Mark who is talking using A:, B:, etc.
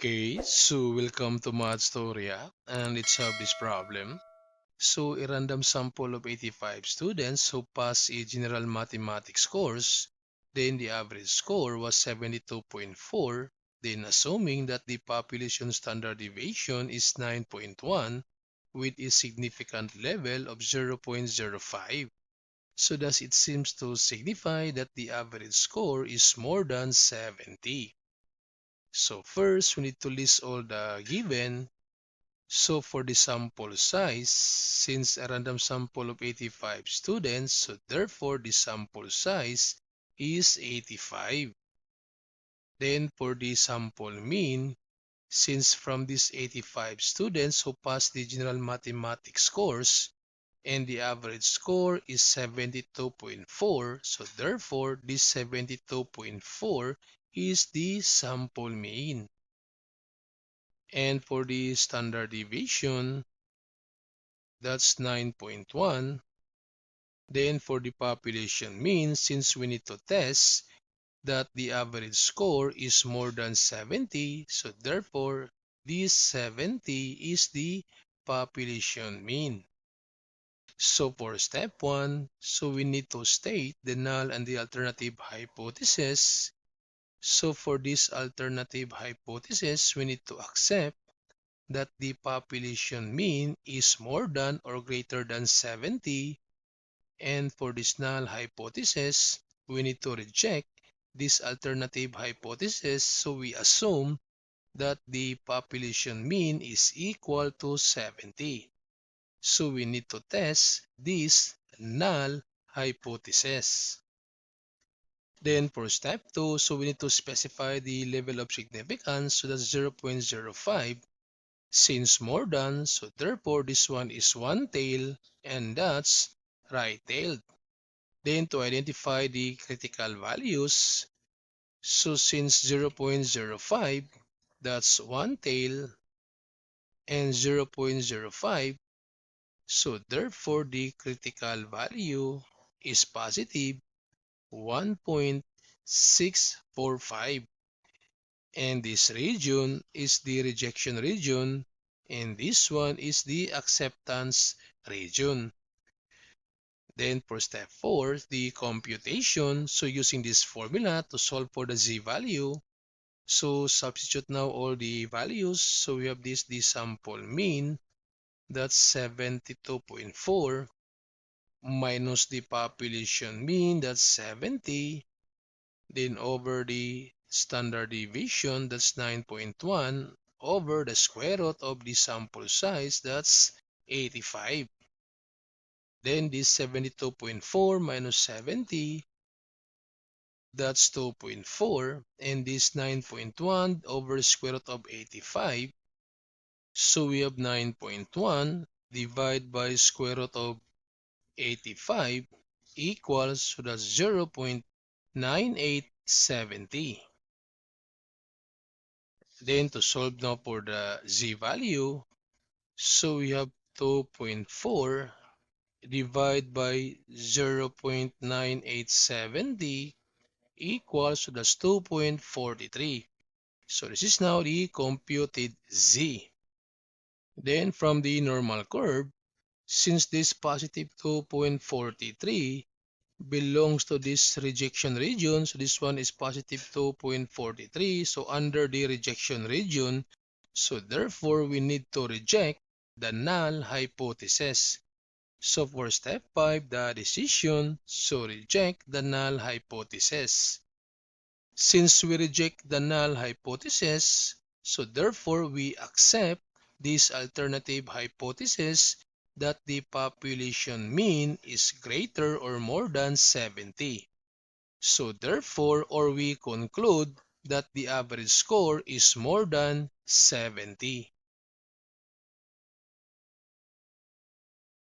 A: Okay, so welcome to Mathstoria, and let's have this problem. So a random sample of 85 students who passed a general mathematics course, then the average score was 72.4, then assuming that the population standard deviation is 9.1 with a significant level of 0.05. So thus it seems to signify that the average score is more than 70. So first, we need to list all the given. So for the sample size, since a random sample of 85 students, so therefore the sample size is 85. Then for the sample mean, since from these 85 students who passed the general mathematics course, and the average score is 72.4, so therefore this 72.4 is the sample mean. And for the standard deviation, that's 9.1. Then for the population mean, since we need to test that the average score is more than 70, so therefore this 70 is the population mean. So for step 1, so we need to state the null and the alternative hypothesis. So for this alternative hypothesis, we need to accept that the population mean is more than or greater than 70, and for this null hypothesis, we need to reject this alternative hypothesis, so we assume that the population mean is equal to 70. So we need to test this null hypothesis. Then for step 2, so we need to specify the level of significance, so that's 0.05. Since more than, so therefore this one is one tail, and that's right-tailed. Then to identify the critical values, so since 0.05, that's one tail, and 0.05, so therefore the critical value is positive 1.645. And this region is the rejection region, and this one is the acceptance region. Then for step 4, the computation. So using this formula to solve for the z-value, so substitute now all the values. So we have this, the sample mean, that's 72.4, minus the population mean, that's 70, then over the standard deviation, that's 9.1, over the square root of the sample size, that's 85. Then this 72.4 minus 70, that's 2.4, and this 9.1 over square root of 85. So we have 9.1 divided by square root of 85 equals, so that's 0.9870. Then to solve now for the z-value, so we have 2.4 divided by 0.9870 equals, so that's 2.43. So this is now the computed z. Then from the normal curve, since this positive 2.43 belongs to this rejection region, so this one is positive 2.43, so under the rejection region, so therefore we need to reject the null hypothesis. So for step 5, the decision, so reject the null hypothesis. Since we reject the null hypothesis, so therefore we accept this alternative hypothesis that the population mean is greater or more than 70. So therefore, or we conclude that the average score is more than 70.